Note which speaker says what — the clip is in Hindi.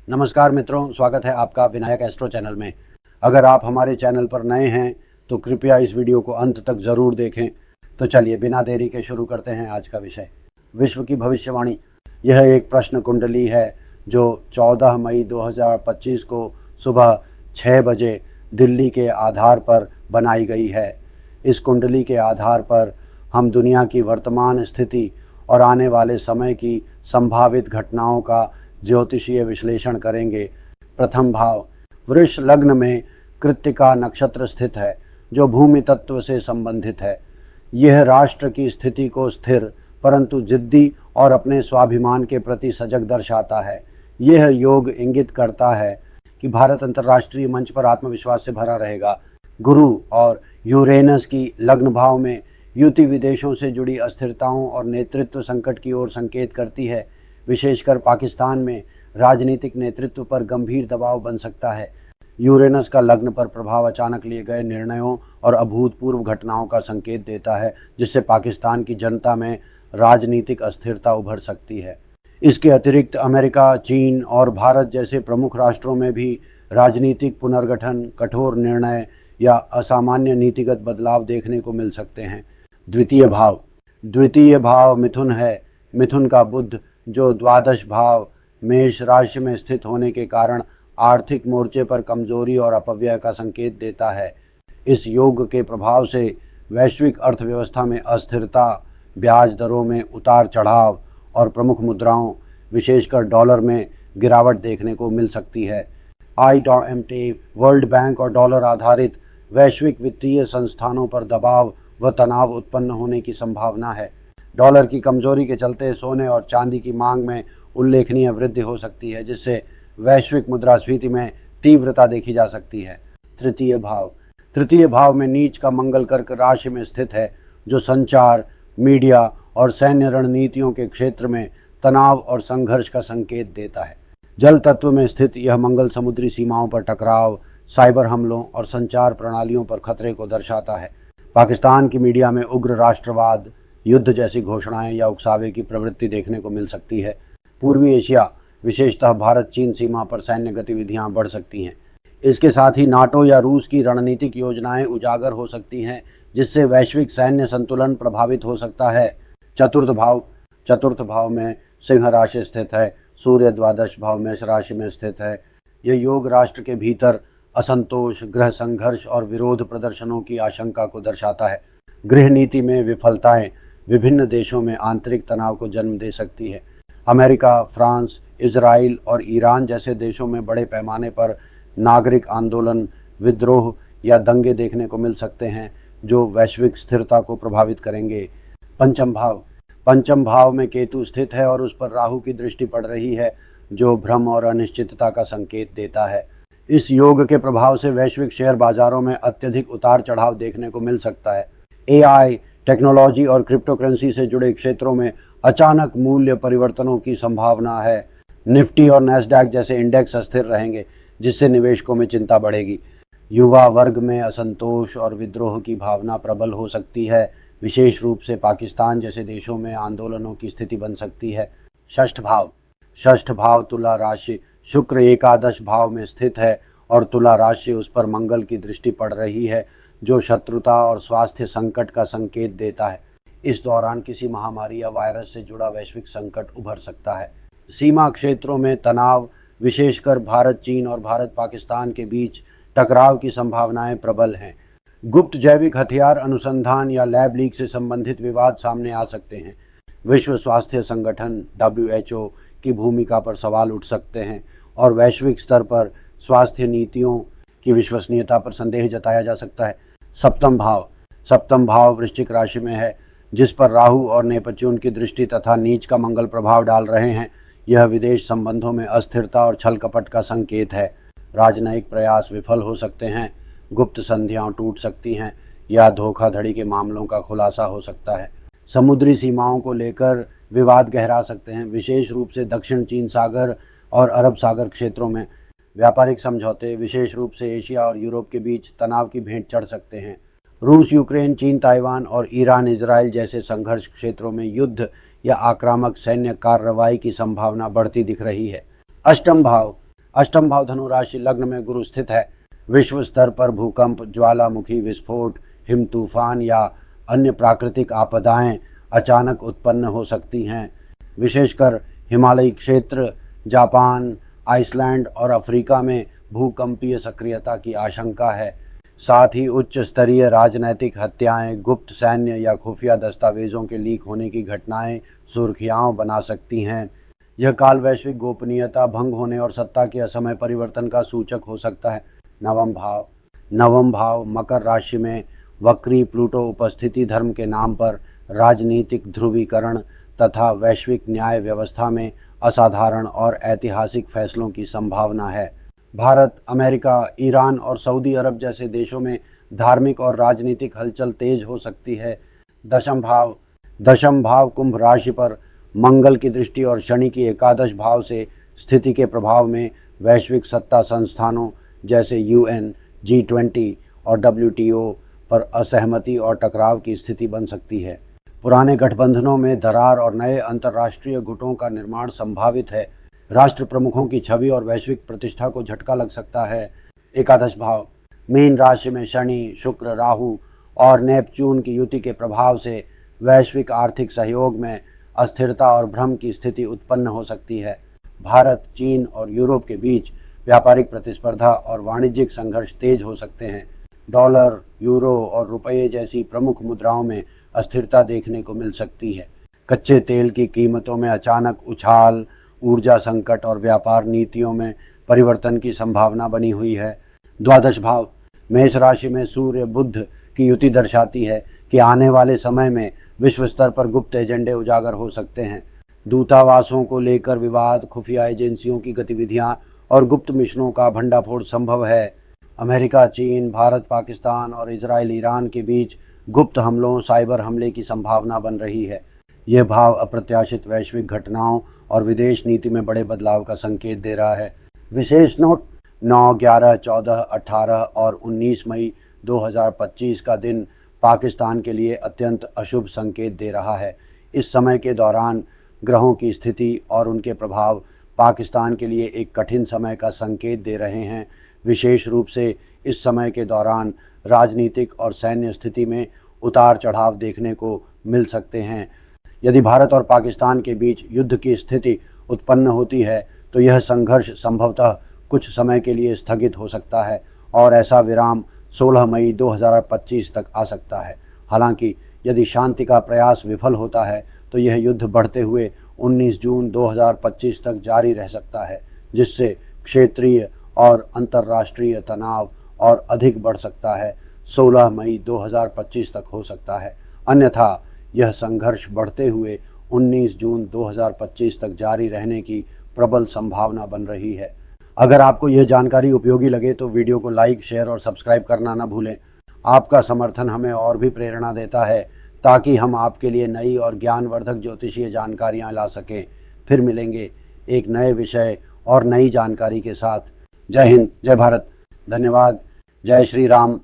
Speaker 1: नमस्कार मित्रों, स्वागत है आपका विनायक एस्ट्रो चैनल में। अगर आप हमारे चैनल पर नए हैं तो कृपया इस वीडियो को अंत तक ज़रूर देखें। तो चलिए बिना देरी के शुरू करते हैं आज का विषय, विश्व की भविष्यवाणी। यह एक प्रश्न कुंडली है जो 14 मई 2025 को सुबह 6 बजे दिल्ली के आधार पर बनाई गई है। इस कुंडली के आधार पर हम दुनिया की वर्तमान स्थिति और आने वाले समय की संभावित घटनाओं का ज्योतिषीय विश्लेषण करेंगे। प्रथम भाव वृष लग्न में कृत्तिका नक्षत्र स्थित है जो भूमि तत्व से संबंधित है। यह राष्ट्र की स्थिति को स्थिर परंतु जिद्दी और अपने स्वाभिमान के प्रति सजग दर्शाता है। यह योग इंगित करता है कि भारत अंतर्राष्ट्रीय मंच पर आत्मविश्वास से भरा रहेगा। गुरु और यूरेनस की लग्न भाव में युति विदेशों से जुड़ी अस्थिरताओं और नेतृत्व संकट की ओर संकेत करती है। विशेषकर पाकिस्तान में राजनीतिक नेतृत्व पर गंभीर दबाव बन सकता है। यूरेनस का लग्न पर प्रभाव अचानक लिए गए निर्णयों और अभूतपूर्व घटनाओं का संकेत देता है, जिससे पाकिस्तान की जनता में राजनीतिक अस्थिरता उभर सकती है। इसके अतिरिक्त अमेरिका, चीन और भारत जैसे प्रमुख राष्ट्रों में भी राजनीतिक पुनर्गठन, कठोर निर्णय या असामान्य नीतिगत बदलाव देखने को मिल सकते हैं। द्वितीय भाव मिथुन है। मिथुन का बुध जो द्वादश भाव मेष राशि में स्थित होने के कारण आर्थिक मोर्चे पर कमजोरी और अपव्यय का संकेत देता है। इस योग के प्रभाव से वैश्विक अर्थव्यवस्था में अस्थिरता, ब्याज दरों में उतार चढ़ाव और प्रमुख मुद्राओं विशेषकर डॉलर में गिरावट देखने को मिल सकती है। IMF, वर्ल्ड बैंक और डॉलर आधारित वैश्विक वित्तीय संस्थानों पर दबाव व तनाव उत्पन्न होने की संभावना है। डॉलर की कमजोरी के चलते सोने और चांदी की मांग में उल्लेखनीय वृद्धि हो सकती है, जिससे वैश्विक मुद्रास्फीति में तीव्रता देखी जा सकती है। तृतीय भाव में नीच का मंगल कर्क राशि में स्थित है, जो संचार, मीडिया और सैन्य रणनीतियों के क्षेत्र में तनाव और संघर्ष का संकेत देता है। जल तत्व में स्थित यह मंगल समुद्री सीमाओं पर टकराव, साइबर हमलों और संचार प्रणालियों पर खतरे को दर्शाता है। पाकिस्तान की मीडिया में उग्र राष्ट्रवाद, युद्ध जैसी घोषणाएं या उकसावे की प्रवृत्ति देखने को मिल सकती है। पूर्वी एशिया, विशेषतः भारत चीन सीमा पर सैन्य गतिविधियां बढ़ सकती हैं। इसके साथ ही नाटो या रूस की रणनीतिक योजनाएं उजागर हो सकती हैं, जिससे वैश्विक सैन्य संतुलन प्रभावित हो सकता है। चतुर्थ भाव में सिंह राशि स्थित है। सूर्य द्वादश भाव मेष राशि में स्थित है। यह योग राष्ट्र के भीतर असंतोष, गृह संघर्ष और विरोध प्रदर्शनों की आशंका को दर्शाता है। गृह नीति में विफलताएं विभिन्न देशों में आंतरिक तनाव को जन्म दे सकती है। अमेरिका, फ्रांस, इजराइल और ईरान जैसे देशों में बड़े पैमाने पर नागरिक आंदोलन, विद्रोह या दंगे देखने को मिल सकते हैं, जो वैश्विक स्थिरता को प्रभावित करेंगे। पंचम भाव में केतु स्थित है और उस पर राहु की दृष्टि पड़ रही है, जो भ्रम और अनिश्चितता का संकेत देता है। इस योग के प्रभाव से वैश्विक शेयर बाजारों में अत्यधिक उतार चढ़ाव देखने को मिल सकता है। AI, टेक्नोलॉजी और क्रिप्टो करेंसी से जुड़े क्षेत्रों में अचानक मूल्य परिवर्तनों की संभावना है। निफ्टी और नैस्डैक जैसे इंडेक्स अस्थिर रहेंगे, जिससे निवेशकों में चिंता बढ़ेगी। युवा वर्ग में असंतोष और विद्रोह की भावना प्रबल हो सकती है। विशेष रूप से पाकिस्तान जैसे देशों में आंदोलनों की स्थिति बन सकती है। षष्ठ भाव तुला राशि, शुक्र एकादश भाव में स्थित है और तुला राशि उस पर मंगल की दृष्टि पड़ रही है, जो शत्रुता और स्वास्थ्य संकट का संकेत देता है। इस दौरान किसी महामारी या वायरस से जुड़ा वैश्विक संकट उभर सकता है। सीमा क्षेत्रों में तनाव, विशेषकर भारत चीन और भारत पाकिस्तान के बीच टकराव की संभावनाएं प्रबल हैं। गुप्त जैविक हथियार अनुसंधान या लैब लीक से संबंधित विवाद सामने आ सकते हैं। विश्व स्वास्थ्य संगठन WHO की भूमिका पर सवाल उठ सकते हैं और वैश्विक स्तर पर स्वास्थ्य नीतियों की विश्वसनीयता पर संदेह जताया जा सकता है। सप्तम भाव वृश्चिक राशि में है, जिस पर राहु और नेपच्यून की दृष्टि तथा नीच का मंगल प्रभाव डाल रहे हैं। यह विदेश संबंधों में अस्थिरता और छल कपट का संकेत है। राजनयिक प्रयास विफल हो सकते हैं, गुप्त संधियां टूट सकती हैं या धोखाधड़ी के मामलों का खुलासा हो सकता है। समुद्री सीमाओं को लेकर विवाद गहरा सकते हैं, विशेष रूप से दक्षिण चीन सागर और अरब सागर क्षेत्रों में। व्यापारिक समझौते, विशेष रूप से एशिया और यूरोप के बीच तनाव की भेंट चढ़ सकते हैं। रूस यूक्रेन, चीन ताइवान और ईरान इजराइल जैसे संघर्ष क्षेत्रों में युद्ध या आक्रामक सैन्य कार्रवाई की संभावना बढ़ती दिख रही है। अष्टम भाव अष्टम भाव धनु राशि लग्न में गुरु स्थित है। विश्व स्तर पर भूकंप, ज्वालामुखी विस्फोट, हिम तूफान या अन्य प्राकृतिक आपदाएं अचानक उत्पन्न हो सकती हैं। विशेषकर हिमालयी क्षेत्र, जापान, आइसलैंड और अफ्रीका में भूकंपीय सक्रियता की आशंका है। साथ ही उच्च स्तरीय राजनैतिक हत्याएं, गुप्त सैन्य या खुफिया दस्तावेजों के लीक होने की घटनाएं सुर्खियां बना सकती हैं। यह काल वैश्विक गोपनीयता भंग होने और सत्ता के असमय परिवर्तन का सूचक हो सकता है। नवम भाव मकर राशि में वक्री प्लूटो उपस्थिति धर्म के नाम पर राजनीतिक ध्रुवीकरण तथा वैश्विक न्याय व्यवस्था में असाधारण और ऐतिहासिक फैसलों की संभावना है। भारत, अमेरिका, ईरान और सऊदी अरब जैसे देशों में धार्मिक और राजनीतिक हलचल तेज हो सकती है। दशम भाव कुंभ राशि पर मंगल की दृष्टि और शनि की एकादश भाव से स्थिति के प्रभाव में वैश्विक सत्ता संस्थानों जैसे UN, G20 और WTO पर असहमति और टकराव की स्थिति बन सकती है। पुराने गठबंधनों में दरार और नए अंतर्राष्ट्रीय गुटों का निर्माण संभावित है। राष्ट्र प्रमुखों की छवि और वैश्विक प्रतिष्ठा को झटका लग सकता है। एकादश भाव मीन राशि में शनि, शुक्र, राहु और नेपच्यून की युति के प्रभाव से वैश्विक आर्थिक सहयोग में अस्थिरता और भ्रम की स्थिति उत्पन्न हो सकती है। भारत, चीन और यूरोप के बीच व्यापारिक प्रतिस्पर्धा और वाणिज्यिक संघर्ष तेज हो सकते हैं। डॉलर, यूरो और रुपये जैसी प्रमुख मुद्राओं में अस्थिरता देखने को मिल सकती है। कच्चे तेल की कीमतों में अचानक उछाल, ऊर्जा संकट और व्यापार नीतियों में परिवर्तन की संभावना बनी हुई है। द्वादश भाव मेष राशि में सूर्य बुध की युति दर्शाती है कि आने वाले समय में विश्व स्तर पर गुप्त एजेंडे उजागर हो सकते हैं। दूतावासों को लेकर विवाद, खुफिया एजेंसियों की गतिविधियां और गुप्त मिशनों का भंडाफोड़ संभव है। अमेरिका, चीन, भारत, पाकिस्तान और इजराइल, ईरान के बीच गुप्त हमलों, साइबर हमले की संभावना बन रही है। यह भाव अप्रत्याशित वैश्विक घटनाओं और विदेश नीति में बड़े बदलाव का संकेत दे रहा है। विशेष नोट: 9, 11, 14, 18 और 19 मई 2025 का दिन पाकिस्तान के लिए अत्यंत अशुभ संकेत दे रहा है। इस समय के दौरान ग्रहों की स्थिति और उनके प्रभाव पाकिस्तान के लिए एक कठिन समय का संकेत दे रहे हैं। विशेष रूप से इस समय के दौरान राजनीतिक और सैन्य स्थिति में उतार चढ़ाव देखने को मिल सकते हैं। यदि भारत और पाकिस्तान के बीच युद्ध की स्थिति उत्पन्न होती है तो यह संघर्ष संभवतः कुछ समय के लिए स्थगित हो सकता है और ऐसा विराम 16 मई 2025 तक आ सकता है। हालांकि यदि शांति का प्रयास विफल होता है तो यह युद्ध बढ़ते हुए 19 जून 2025 तक जारी रह सकता है, जिससे क्षेत्रीय और अंतर्राष्ट्रीय तनाव और अधिक बढ़ सकता है। 16 मई 2025 तक हो सकता है। अन्यथा यह संघर्ष बढ़ते हुए 19 जून 2025 तक जारी रहने की प्रबल संभावना बन रही है। अगर आपको यह जानकारी उपयोगी लगे तो वीडियो को लाइक, शेयर और सब्सक्राइब करना न भूलें। आपका समर्थन हमें और भी प्रेरणा देता है ताकि हम आपके लिए नई और ज्ञानवर्धक ज्योतिषीय जानकारियाँ ला सकें। फिर मिलेंगे एक नए विषय और नई जानकारी के साथ। जय हिंद, जय भारत, धन्यवाद। जय श्री राम।